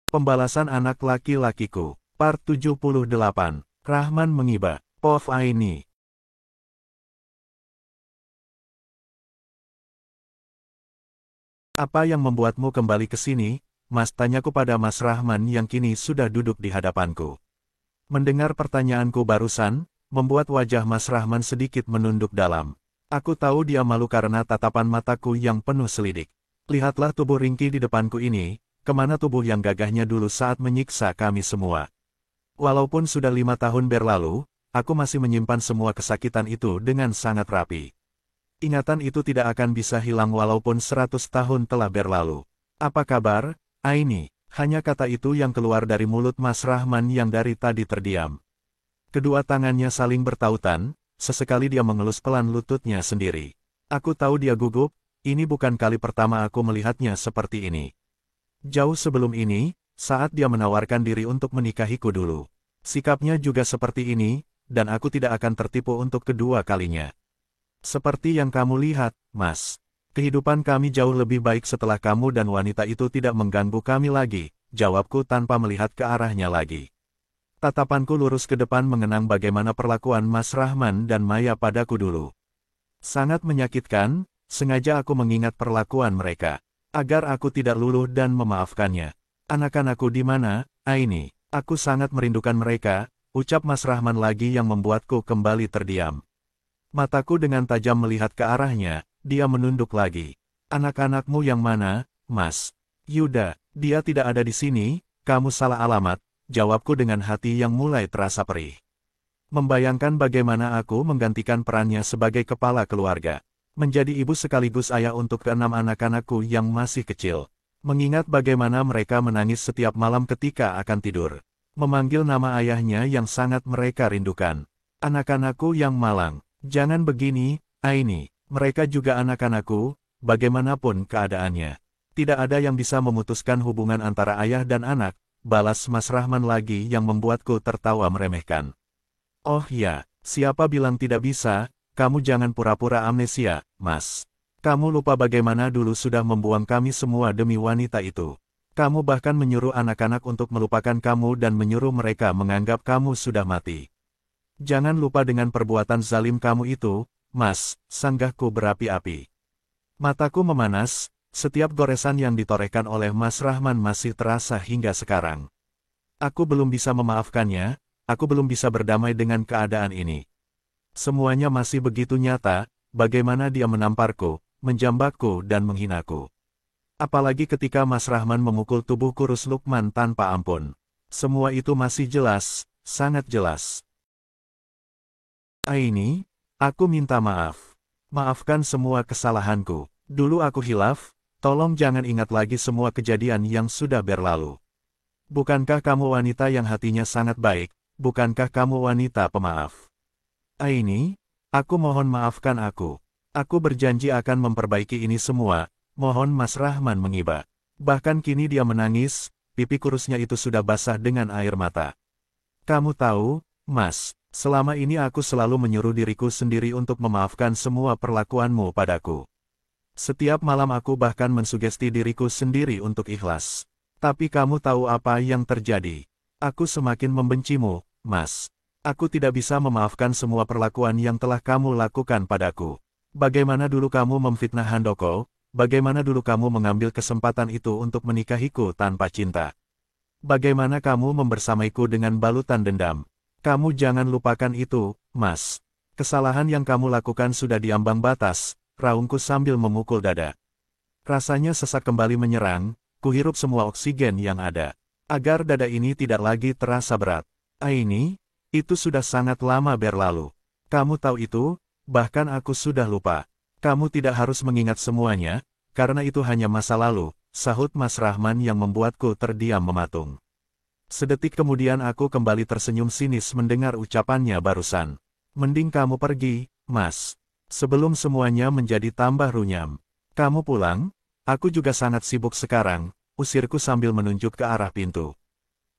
Pembalasan anak laki-lakiku. Part 78. Rahman mengiba. Pov Aini. Apa yang membuatmu kembali ke sini, Mas? Tanyaku pada Mas Rahman yang kini sudah duduk di hadapanku. Mendengar pertanyaanku barusan, membuat wajah Mas Rahman sedikit menunduk dalam. Aku tahu dia malu karena tatapan mataku yang penuh selidik. Lihatlah tubuh ringkih di depanku ini, kemana tubuh yang gagahnya dulu saat menyiksa kami semua. Walaupun sudah 5 tahun berlalu, aku masih menyimpan semua kesakitan itu dengan sangat rapi. Ingatan itu tidak akan bisa hilang walaupun 100 tahun telah berlalu. Apa kabar, Aini? Hanya kata itu yang keluar dari mulut Mas Rahman yang dari tadi terdiam. Kedua tangannya saling bertautan, sesekali dia mengelus pelan lututnya sendiri. Aku tahu dia gugup, ini bukan kali pertama aku melihatnya seperti ini. Jauh sebelum ini, saat dia menawarkan diri untuk menikahiku dulu. Sikapnya juga seperti ini, dan aku tidak akan tertipu untuk kedua kalinya. Seperti yang kamu lihat, Mas. Kehidupan kami jauh lebih baik setelah kamu dan wanita itu tidak mengganggu kami lagi, jawabku tanpa melihat ke arahnya lagi. Tatapanku lurus ke depan mengenang bagaimana perlakuan Mas Rahman dan Maya padaku dulu. Sangat menyakitkan, sengaja aku mengingat perlakuan mereka, agar aku tidak luluh dan memaafkannya. Anak-anakku di mana, Aini? Aku sangat merindukan mereka, ucap Mas Rahman lagi yang membuatku kembali terdiam. Mataku dengan tajam melihat ke arahnya, dia menunduk lagi. Anak-anakmu yang mana, Mas? Yuda, dia tidak ada di sini, kamu salah alamat, jawabku dengan hati yang mulai terasa perih. Membayangkan bagaimana aku menggantikan perannya sebagai kepala keluarga. Menjadi ibu sekaligus ayah untuk keenam anak-anakku yang masih kecil. Mengingat bagaimana mereka menangis setiap malam ketika akan tidur. Memanggil nama ayahnya yang sangat mereka rindukan. Anak-anakku yang malang, jangan begini, Aini. Mereka juga anak-anakku, bagaimanapun keadaannya. Tidak ada yang bisa memutuskan hubungan antara ayah dan anak, balas Mas Rahman lagi yang membuatku tertawa meremehkan. Oh ya, siapa bilang tidak bisa, kamu jangan pura-pura amnesia, Mas. Kamu lupa bagaimana dulu sudah membuang kami semua demi wanita itu. Kamu bahkan menyuruh anak-anak untuk melupakan kamu dan menyuruh mereka menganggap kamu sudah mati. Jangan lupa dengan perbuatan zalim kamu itu, Mas, sanggahku berapi-api. Mataku memanas, setiap goresan yang ditorehkan oleh Mas Rahman masih terasa hingga sekarang. Aku belum bisa memaafkannya, aku belum bisa berdamai dengan keadaan ini. Semuanya masih begitu nyata, bagaimana dia menamparku, menjambakku dan menghinaku. Apalagi ketika Mas Rahman memukul tubuh kurus Lukman tanpa ampun. Semua itu masih jelas, sangat jelas. Aini, aku minta maaf. Maafkan semua kesalahanku. Dulu aku hilaf, tolong jangan ingat lagi semua kejadian yang sudah berlalu. Bukankah kamu wanita yang hatinya sangat baik, bukankah kamu wanita pemaaf? Aini, aku mohon maafkan aku. Aku berjanji akan memperbaiki ini semua, mohon Mas Rahman mengiba. Bahkan kini dia menangis, pipi kurusnya itu sudah basah dengan air mata. Kamu tahu, Mas, selama ini aku selalu menyuruh diriku sendiri untuk memaafkan semua perlakuanmu padaku. Setiap malam aku bahkan mensugesti diriku sendiri untuk ikhlas. Tapi kamu tahu apa yang terjadi? Aku semakin membencimu, Mas. Aku tidak bisa memaafkan semua perlakuan yang telah kamu lakukan padaku. Bagaimana dulu kamu memfitnah Handoko? Bagaimana dulu kamu mengambil kesempatan itu untuk menikahiku tanpa cinta? Bagaimana kamu membersamaiku dengan balutan dendam? Kamu jangan lupakan itu, Mas. Kesalahan yang kamu lakukan sudah diambang batas, raungku sambil memukul dada. Rasanya sesak kembali menyerang, kuhirup semua oksigen yang ada. Agar dada ini tidak lagi terasa berat. Aini, itu sudah sangat lama berlalu. Kamu tahu itu, bahkan aku sudah lupa. Kamu tidak harus mengingat semuanya, karena itu hanya masa lalu, sahut Mas Rahman yang membuatku terdiam mematung. Sedetik kemudian aku kembali tersenyum sinis mendengar ucapannya barusan. Mending kamu pergi, Mas. Sebelum semuanya menjadi tambah runyam. Kamu pulang? Aku juga sangat sibuk sekarang, usirku sambil menunjuk ke arah pintu.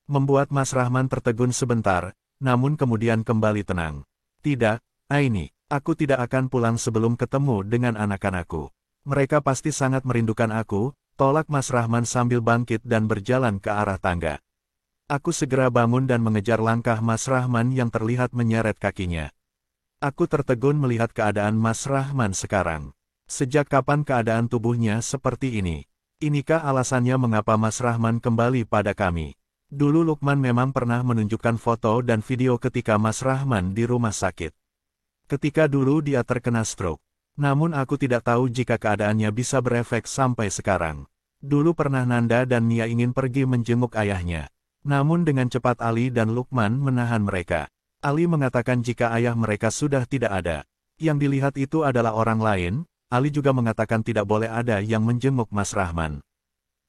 Membuat Mas Rahman tertegun sebentar, namun kemudian kembali tenang. Tidak, Aini. Aku tidak akan pulang sebelum ketemu dengan anak-anakku. Mereka pasti sangat merindukan aku, tolak Mas Rahman sambil bangkit dan berjalan ke arah tangga. Aku segera bangun dan mengejar langkah Mas Rahman yang terlihat menyeret kakinya. Aku tertegun melihat keadaan Mas Rahman sekarang. Sejak kapan keadaan tubuhnya seperti ini? Inikah alasannya mengapa Mas Rahman kembali pada kami? Dulu Lukman memang pernah menunjukkan foto dan video ketika Mas Rahman di rumah sakit. Ketika dulu dia terkena stroke. Namun aku tidak tahu jika keadaannya bisa berefek sampai sekarang. Dulu pernah Nanda dan Mia ingin pergi menjenguk ayahnya. Namun dengan cepat Ali dan Lukman menahan mereka. Ali mengatakan jika ayah mereka sudah tidak ada. Yang dilihat itu adalah orang lain. Ali juga mengatakan tidak boleh ada yang menjenguk Mas Rahman.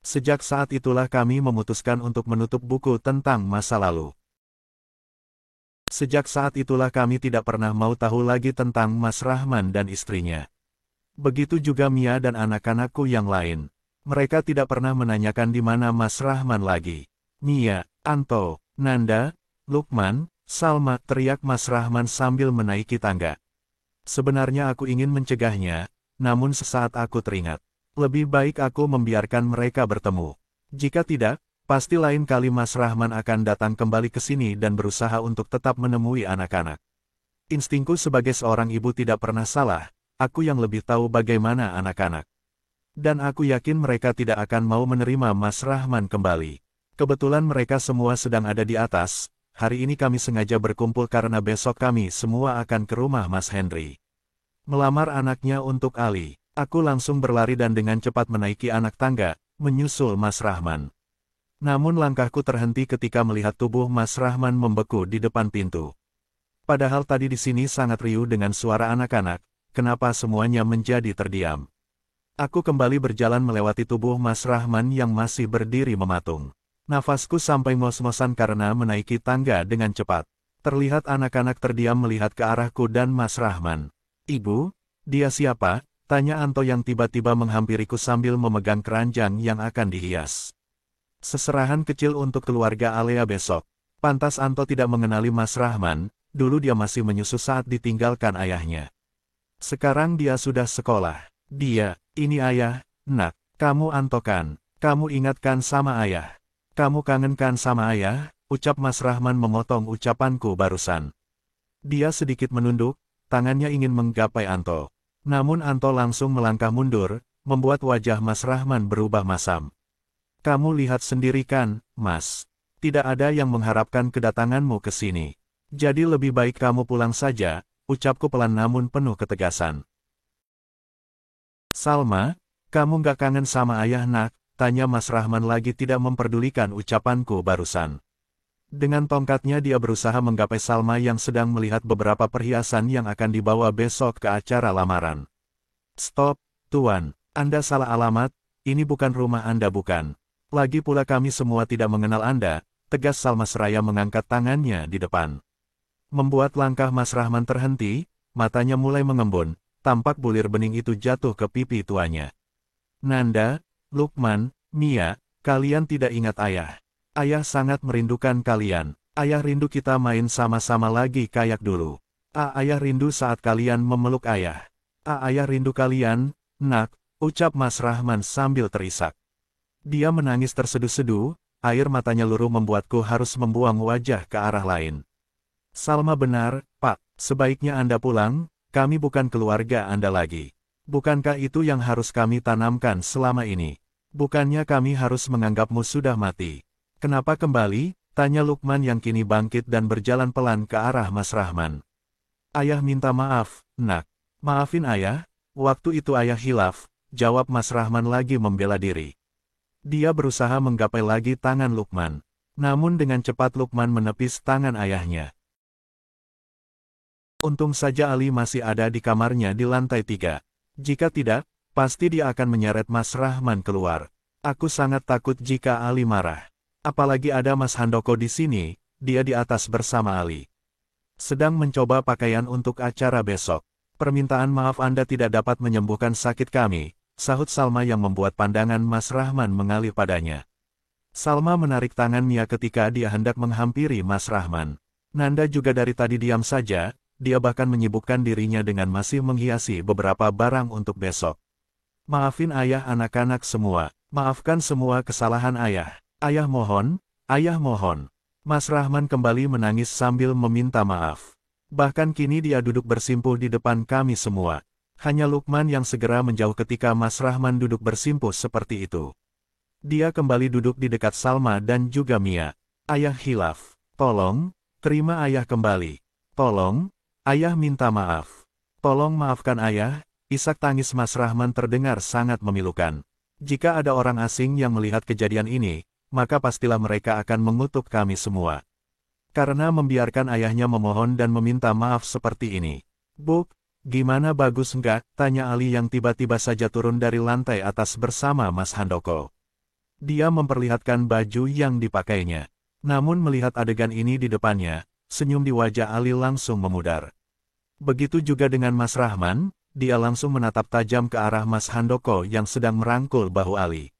Sejak saat itulah kami memutuskan untuk menutup buku tentang masa lalu. Sejak saat itulah kami tidak pernah mau tahu lagi tentang Mas Rahman dan istrinya. Begitu juga Mia dan anak-anakku yang lain. Mereka tidak pernah menanyakan di mana Mas Rahman lagi. Mia, Anto, Nanda, Lukman, Salma, teriak Mas Rahman sambil menaiki tangga. Sebenarnya aku ingin mencegahnya, namun sesaat aku teringat. Lebih baik aku membiarkan mereka bertemu. Jika tidak, pasti lain kali Mas Rahman akan datang kembali ke sini dan berusaha untuk tetap menemui anak-anak. Instingku sebagai seorang ibu tidak pernah salah, aku yang lebih tahu bagaimana anak-anak. Dan aku yakin mereka tidak akan mau menerima Mas Rahman kembali. Kebetulan mereka semua sedang ada di atas, hari ini kami sengaja berkumpul karena besok kami semua akan ke rumah Mas Henry. Melamar anaknya untuk Ali, aku langsung berlari dan dengan cepat menaiki anak tangga, menyusul Mas Rahman. Namun langkahku terhenti ketika melihat tubuh Mas Rahman membeku di depan pintu. Padahal tadi di sini sangat riuh dengan suara anak-anak, kenapa semuanya menjadi terdiam? Aku kembali berjalan melewati tubuh Mas Rahman yang masih berdiri mematung. Nafasku sampai ngos-ngosan karena menaiki tangga dengan cepat. Terlihat anak-anak terdiam melihat ke arahku dan Mas Rahman. "Ibu, dia siapa?" tanya Anto yang tiba-tiba menghampiriku sambil memegang keranjang yang akan dihias. Seserahan kecil untuk keluarga Alea besok. Pantas Anto tidak mengenali Mas Rahman, dulu dia masih menyusu saat ditinggalkan ayahnya. Sekarang dia sudah sekolah. Dia, ini ayah, nak, kamu Anto kan? Kamu ingatkan sama ayah? Kamu kangen kan sama ayah? Ucap Mas Rahman memotong ucapanku barusan. Dia sedikit menunduk, tangannya ingin menggapai Anto. Namun Anto langsung melangkah mundur, membuat wajah Mas Rahman berubah masam. "Kamu lihat sendiri kan, Mas. Tidak ada yang mengharapkan kedatanganmu ke sini. Jadi lebih baik kamu pulang saja," ucapku pelan namun penuh ketegasan. "Salma, kamu gak kangen sama ayah nak?" tanya Mas Rahman lagi tidak memperdulikan ucapanku barusan. Dengan tongkatnya dia berusaha menggapai Salma yang sedang melihat beberapa perhiasan yang akan dibawa besok ke acara lamaran. "Stop, Tuan. Anda salah alamat, ini bukan rumah Anda bukan. Lagi pula kami semua tidak mengenal Anda," tegas Salma seraya mengangkat tangannya di depan. Membuat langkah Mas Rahman terhenti, matanya mulai mengembun, tampak bulir bening itu jatuh ke pipi tuanya. "Nanda, Lukman, Mia, kalian tidak ingat ayah. Ayah sangat merindukan kalian. Ayah rindu kita main sama-sama lagi kayak dulu. Ayah rindu saat kalian memeluk ayah. Ayah rindu kalian, nak," ucap Mas Rahman sambil terisak. Dia menangis terseduh-seduh, air matanya luruh membuatku harus membuang wajah ke arah lain. "Salma benar, Pak. Sebaiknya Anda pulang, kami bukan keluarga Anda lagi. Bukankah itu yang harus kami tanamkan selama ini? Bukannya kami harus menganggapmu sudah mati. Kenapa kembali?" tanya Lukman yang kini bangkit dan berjalan pelan ke arah Mas Rahman. "Ayah minta maaf, nak." "Maafin ayah, waktu itu ayah hilaf," jawab Mas Rahman lagi membela diri. Dia berusaha menggapai lagi tangan Lukman. Namun dengan cepat Lukman menepis tangan ayahnya. Untung saja Ali masih ada di kamarnya di lantai 3. Jika tidak, pasti dia akan menyeret Mas Rahman keluar. Aku sangat takut jika Ali marah. Apalagi ada Mas Handoko di sini, dia di atas bersama Ali. Sedang mencoba pakaian untuk acara besok. "Permintaan maaf Anda tidak dapat menyembuhkan sakit kami," sahut Salma yang membuat pandangan Mas Rahman mengalir padanya. Salma menarik tangan Mia ketika dia hendak menghampiri Mas Rahman. Nanda juga dari tadi diam saja, dia bahkan menyibukkan dirinya dengan masih menghiasi beberapa barang untuk besok. "Maafin ayah anak-anak semua, Maafkan semua kesalahan ayah. Ayah mohon, ayah mohon. Mas Rahman kembali menangis sambil meminta maaf. Bahkan kini dia duduk bersimpuh di depan kami semua. Hanya Lukman yang segera menjauh ketika Mas Rahman duduk bersimpuh seperti itu. Dia kembali duduk di dekat Salma dan juga Mia. Ayah hilaf. Tolong, terima ayah kembali. Tolong, ayah minta maaf. Tolong maafkan ayah. Isak tangis Mas Rahman terdengar sangat memilukan. Jika ada orang asing yang melihat kejadian ini, maka pastilah mereka akan mengutuk kami semua. Karena membiarkan ayahnya memohon dan meminta maaf seperti ini. Buk, gimana bagus enggak? Tanya Ali yang tiba-tiba saja turun dari lantai atas bersama Mas Handoko. Dia memperlihatkan baju yang dipakainya. Namun melihat adegan ini di depannya, senyum di wajah Ali langsung memudar. Begitu juga dengan Mas Rahman, dia langsung menatap tajam ke arah Mas Handoko yang sedang merangkul bahu Ali.